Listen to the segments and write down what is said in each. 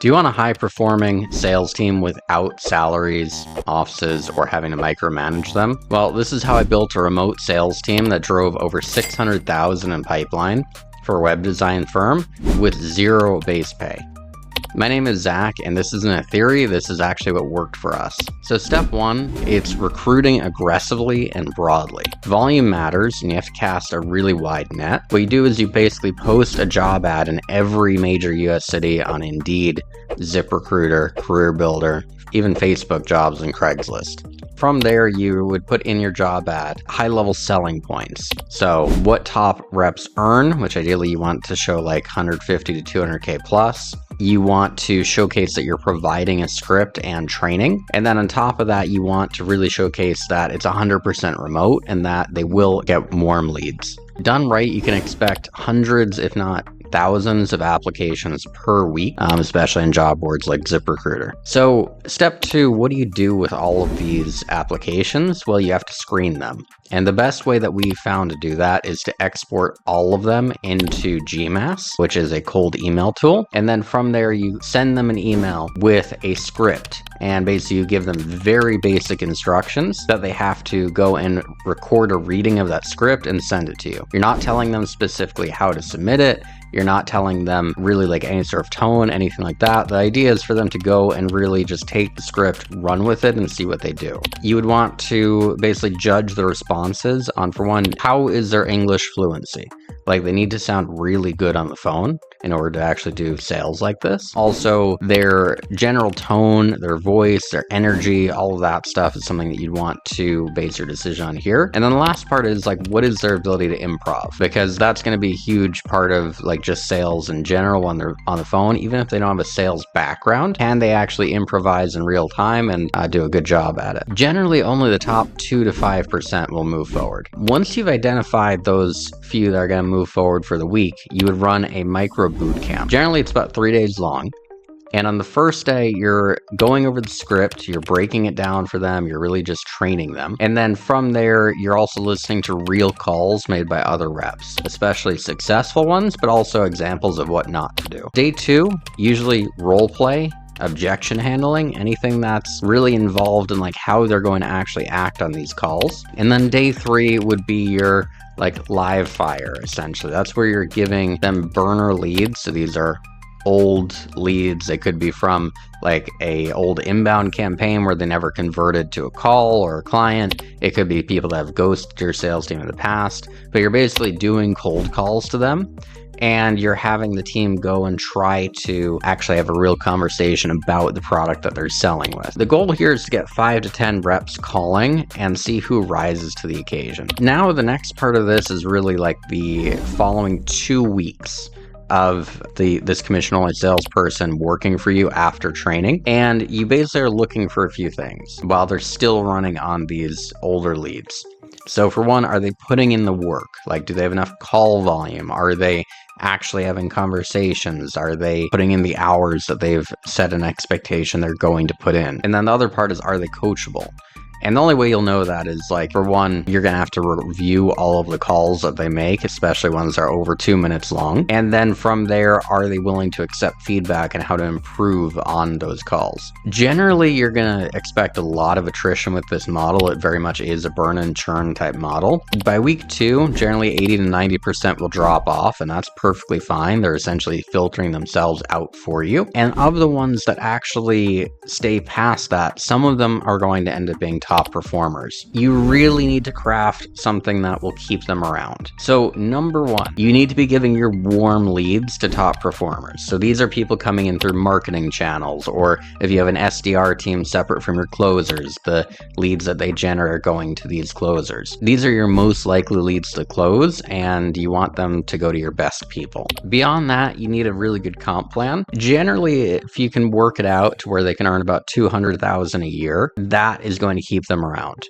Do you want a high-performing sales team without salaries, offices, or having to micromanage them? Well, this is how I built a remote sales team that drove over $600,000 in pipeline for a web design firm with zero base pay. My name is Zach, and this isn't a theory, this is actually what worked for us. So step one, it's recruiting aggressively and broadly. Volume matters, and you have to cast a really wide net. What you do is you basically post a job ad in every major US city on Indeed, ZipRecruiter, CareerBuilder, even Facebook jobs and Craigslist. From there, you would put in your job ad high-level selling points. So what top reps earn, which ideally you want to show like 150 to 200K plus. You want to showcase that you're providing a script and training. And then on top of that, you want to really showcase that it's 100% remote and that they will get warm leads. Done right, you can expect hundreds, if not thousands of applications per week, especially in job boards like ZipRecruiter. So step two, what do you do with all of these applications? Well, you have to screen them. And the best way that we found to do that is to export all of them into GMass, which is a cold email tool. And then from there, you send them an email with a script. And basically you give them very basic instructions that they have to go and record a reading of that script and send it to you. You're not telling them specifically how to submit it. You're not telling them really like any sort of tone, anything like that. The idea is for them to go and really just take the script, run with it, and see what they do. You would want to basically judge the responses on, for one, how is their English fluency? Like they need to sound really good on the phone in order to actually do sales like this. Also, their general tone, their voice, their energy, all of that stuff is something that you'd want to base your decision on here. And then the last part is like, what is their ability to improv? Because that's going to be a huge part of like just sales in general when they're on the phone. Even if they don't have a sales background, can they actually improvise in real time and do a good job at it? Generally, only the top 2 to 5% will move forward. Once you've identified those few that are going to move forward for the week, you would run a micro boot camp. Generally, it's about 3 days long. And on the first day, you're going over the script, you're breaking it down for them, you're really just training them. And then from there, you're also listening to real calls made by other reps, especially successful ones, but also examples of what not to do. Day two, usually role play, objection handling, anything that's really involved in like how they're going to actually act on these calls. And then day three would be your like live fire, essentially. That's where you're giving them burner leads. So these are old leads. They could be from like a old inbound campaign where they never converted to a call or a client. It could be people that have ghosted your sales team in the past, but you're basically doing cold calls to them. And you're having the team go and try to actually have a real conversation about the product that they're selling with. The goal here is to get 5 to 10 reps calling and see who rises to the occasion. Now, the next part of this is really like the following 2 weeks of this commission-only salesperson working for you after training. And you basically are looking for a few things while they're still running on these older leads. So for one, are they putting in the work? Like, do they have enough call volume? Are they actually having conversations? Are they putting in the hours that they've set an expectation they're going to put in? And then the other part is, are they coachable? And the only way you'll know that is like, for one, you're going to have to review all of the calls that they make, especially ones that are over 2 minutes long. And then from there, are they willing to accept feedback and how to improve on those calls? Generally, you're going to expect a lot of attrition with this model. It very much is a burn and churn type model. By week 2, generally 80 to 90% will drop off, and that's perfectly fine. They're essentially filtering themselves out for you. And of the ones that actually stay past that, some of them are going to end up being top performers. You really need to craft something that will keep them around. So number one, you need to be giving your warm leads to top performers. So these are people coming in through marketing channels, or if you have an SDR team separate from your closers, the leads that they generate are going to these closers. These are your most likely leads to close, and you want them to go to your best people. Beyond that, you need a really good comp plan. Generally, if you can work it out to where they can earn about $200,000 a year, that is going to keep them around,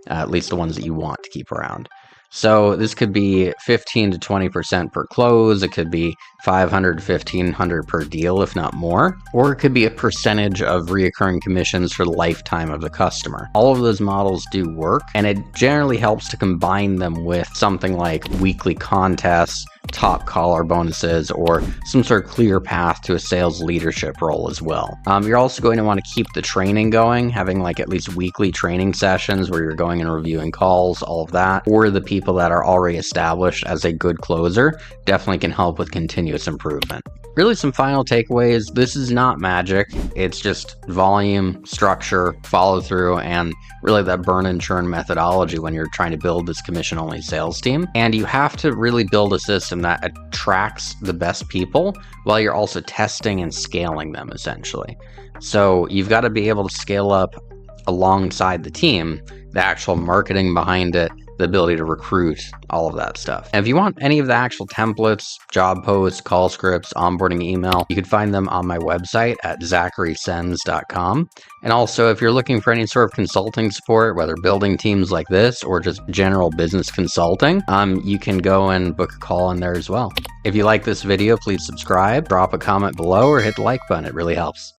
at least the ones that you want to keep around. So this could be 15 to 20% per close. It could be 500 to 1500 per deal, if not more. Or it could be a percentage of reoccurring commissions for the lifetime of the customer. All of those models do work, and it generally helps to combine them with something like weekly contests top collar bonuses or some sort of clear path to a sales leadership role as well. You're also going to want to keep the training going, having like at least weekly training sessions where you're going and reviewing calls, all of that, or the people that are already established as a good closer definitely can help with continuous improvement. Really, some final takeaways. This is not magic. It's just volume, structure, follow through, and really that burn and churn methodology when you're trying to build this commission-only sales team. And you have to really build a system that attracts the best people while you're also testing and scaling them, essentially. So you've got to be able to scale up alongside the team, the actual marketing behind it, the ability to recruit, all of that stuff. And if you want any of the actual templates, job posts, call scripts, onboarding email, you can find them on my website at zacharysenz.com. And also, if you're looking for any sort of consulting support, whether building teams like this or just general business consulting, you can go and book a call in there as well. If you like this video, please subscribe, drop a comment below, or hit the like button. It really helps.